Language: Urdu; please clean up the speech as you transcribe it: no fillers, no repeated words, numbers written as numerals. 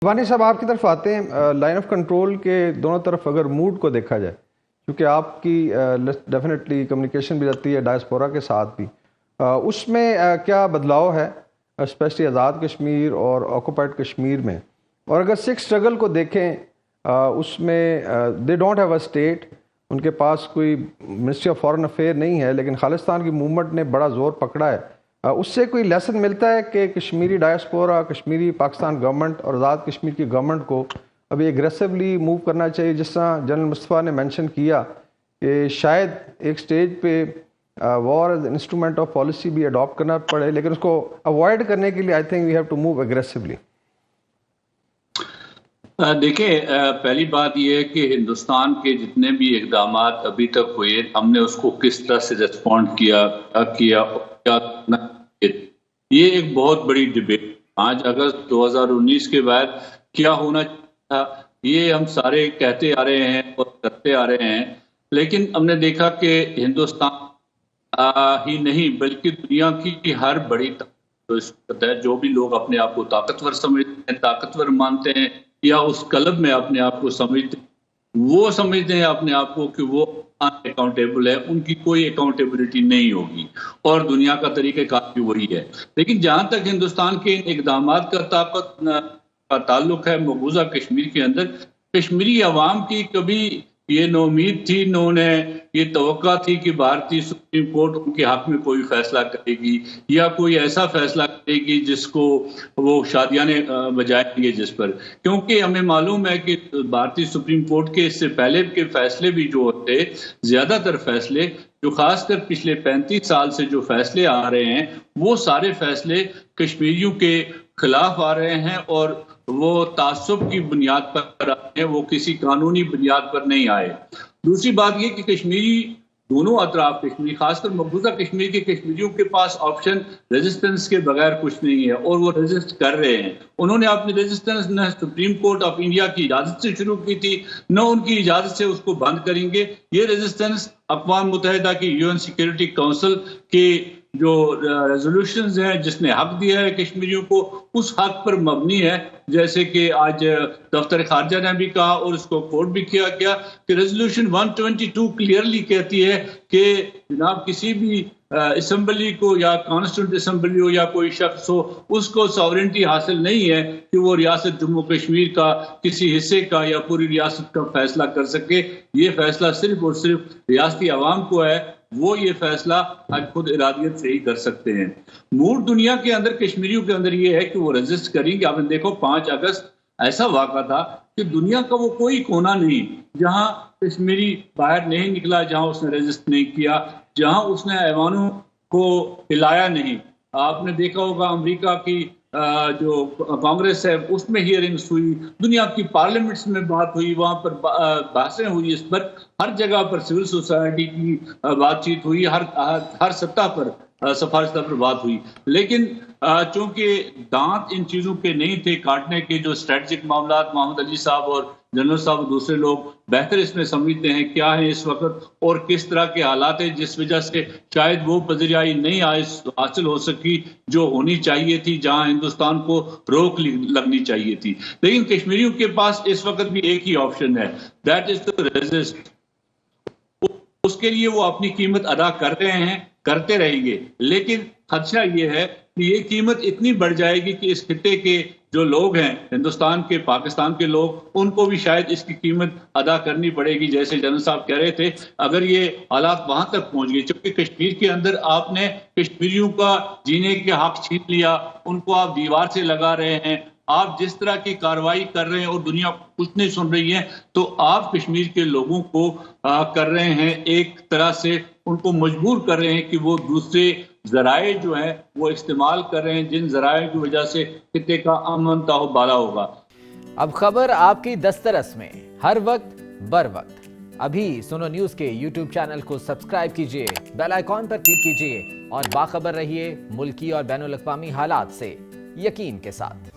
وانی صاحب آپ کی طرف آتے ہیں، لائن آف کنٹرول کے دونوں طرف اگر موڈ کو دیکھا جائے، کیونکہ آپ کی ڈیفینیٹلی کمیونیکیشن بھی رہتی ہے ڈائسپورا کے ساتھ بھی، اس میں کیا بدلاؤ ہے اسپیشلی آزاد کشمیر اور آکوپائڈ کشمیر میں؟ اور اگر سکھ اسٹرگل کو دیکھیں، اس میں they don't have a state, ان کے پاس کوئی منسٹری آف فارن افیئر نہیں ہے، لیکن خالصتان کی موومنٹ نے بڑا زور پکڑا ہے، اس سے کوئی لیسن ملتا ہے کہ کشمیری ڈائسپورا، کشمیری پاکستان گورنمنٹ اور آزاد کشمیر کی گورنمنٹ کو ابھی ایگریسولی موو کرنا چاہیے، جس طرح جنرل مصطفیٰ نے مینشن کیا کہ شاید ایک سٹیج پہ war is instrument of policy بھی اڈاپٹ کرنا پڑے، لیکن اس کو اوائڈ کرنے کے لیے I think we have to move aggressively. دیکھیں، پہلی بات یہ ہے کہ ہندوستان کے جتنے بھی اقدامات ابھی تک ہوئے، ہم نے اس کو کس طرح سے ریسپونڈ کیا یہ ایک بہت بڑی ڈیبیٹ۔ 5 اگست 2019 کے بعد کیا ہونا تھا یہ ہم سارے کہتے آ رہے ہیں اور کرتے آ رہے ہیں، لیکن ہم نے دیکھا کہ ہندوستان ہی نہیں بلکہ دنیا کی ہر بڑی طاقت ہے، جو بھی لوگ اپنے آپ کو طاقتور سمجھتے ہیں، طاقتور مانتے ہیں یا اس کلب میں اپنے آپ کو سمجھتے ہیں، وہ سمجھتے ہیں اپنے آپ کو کہ وہ اکاؤنٹیبل ہے، ان کی کوئی اکاؤنٹیبلٹی نہیں ہوگی، اور دنیا کا طریقہ کار بھی وہی ہے۔ لیکن جہاں تک ہندوستان کے اقدامات کا تعلق ہے مقبوضہ کشمیر کے اندر، کشمیری عوام کی کبھی یہ نو امید تھی، انہوں نے یہ توقع تھی کہ بھارتی سپریم کورٹ ان کے حق میں کوئی فیصلہ کرے گی یا کوئی ایسا فیصلہ کرے گی جس کو وہ شادیانے بجائیں گے جس پر، کیونکہ ہمیں معلوم ہے کہ بھارتی سپریم کورٹ کے اس سے پہلے کے فیصلے بھی جو ہوتے، زیادہ تر فیصلے جو خاص کر پچھلے 35 سال سے جو فیصلے آ رہے ہیں، وہ سارے فیصلے کشمیریوں کے خلاف آ رہے ہیں، اور وہ تعصب کی بنیاد پر آئے ہیں، وہ کسی قانونی بنیاد پر نہیں آئے۔ دوسری بات یہ کہ کشمیری دونوں اطراف کشمیر، خاص کر مقبوضہ کشمیر کے کشمیریوں کے پاس آپشن ریزسٹنس کے بغیر کچھ نہیں ہے، اور وہ ریزسٹ کر رہے ہیں۔ انہوں نے اپنی ریزسٹنس نہ سپریم کورٹ آف انڈیا کی اجازت سے شروع کی تھی، نہ ان کی اجازت سے اس کو بند کریں گے۔ یہ ریزسٹنس اقوام متحدہ کی UN سیکیورٹی کونسل کے جو ریزولوشنز ہیں، جس نے حق دیا ہے کشمیریوں کو، اس حق پر مبنی ہے، جیسے کہ آج دفتر خارجہ نے بھی کہا اور اس کو کوٹ بھی کیا گیا کہ ریزولوشن 122 کلیئرلی کہتی ہے کہ جناب کسی بھی اسمبلی کو یا کانسٹیٹیوئنٹ اسمبلی ہو یا کوئی شخص ہو، اس کو ساورنٹی حاصل نہیں ہے کہ وہ ریاست جموں کشمیر کا کسی حصے کا یا پوری ریاست کا فیصلہ کر سکے۔ یہ فیصلہ صرف اور صرف ریاستی عوام کو ہے، وہ یہ فیصلہ خود ارادیت سے ہی کر سکتے ہیں۔ موڈ دنیا کے اندر کشمیریوں کے اندر یہ ہے کہ وہ ریزسٹ کریں گے۔ آپ نے دیکھو 5 اگست ایسا واقعہ تھا کہ دنیا کا وہ کوئی کونا نہیں جہاں کشمیری باہر نہیں نکلا، جہاں اس نے ریزسٹ نہیں کیا، جہاں اس نے ایوانوں کو ہلایا نہیں۔ آپ نے دیکھا ہوگا امریکہ کی جو کانگریس ہے اس میں ہیئرنگز ہوئی، دنیا کی پارلیمنٹس میں بات ہوئی، وہاں پر بحثیں ہوئی، اس پر ہر جگہ پر سول سوسائٹی کی بات چیت ہوئی، ہر سطح پر سفارش سطح پر بات ہوئی، لیکن چونکہ دانت ان چیزوں کے نہیں تھے کاٹنے کے، جو اسٹریٹجک معاملات محمد علی صاحب اور جنرل صاحب اور دوسرے لوگ بہتر اس میں سمجھتے ہیں کیا ہے اس وقت اور کس طرح کے حالات ہیں، جس وجہ سے شاید وہ پذیرائی نہیں حاصل ہو سکی جو ہونی چاہیے تھی، جہاں ہندوستان کو روک لگنی چاہیے تھی۔ لیکن کشمیریوں کے پاس اس وقت بھی ایک ہی آپشن ہے، دیٹ از ٹو ریزسٹ۔ اس کے لیے وہ اپنی قیمت ادا کر رہے ہیں، کرتے رہیں گے، لیکن خدشہ یہ ہے کہ یہ قیمت اتنی بڑھ جائے گی کہ اس خطے کے جو لوگ ہیں، ہندوستان کے، پاکستان کے لوگ، ان کو بھی شاید اس کی قیمت ادا کرنی پڑے گی۔ جیسے جنرل صاحب کہہ رہے تھے، اگر یہ حالات وہاں تک پہنچ گئے، چونکہ کشمیر کے اندر آپ نے کشمیریوں کا جینے کے حق چھین لیا، ان کو آپ دیوار سے لگا رہے ہیں، آپ جس طرح کی کارروائی کر رہے ہیں اور دنیا کچھ نہیں سن رہی ہے، تو آپ کشمیر کے لوگوں کو کر رہے ہیں ایک طرح سے، ان کو مجبور کر رہے ہیں کہ وہ دوسرے ذرائع جو ہیں وہ استعمال کر رہے ہیں، جن ذرائع کی وجہ سے خطے کا امن تاہو بالا ہوگا۔ اب خبر آپ کی دسترس میں، ہر وقت بر وقت۔ ابھی سنو نیوز کے یوٹیوب چینل کو سبسکرائب کیجئے، بیل آئیکن پر کلک کیجئے اور باخبر رہیے ملکی اور بین الاقوامی حالات سے یقین کے ساتھ۔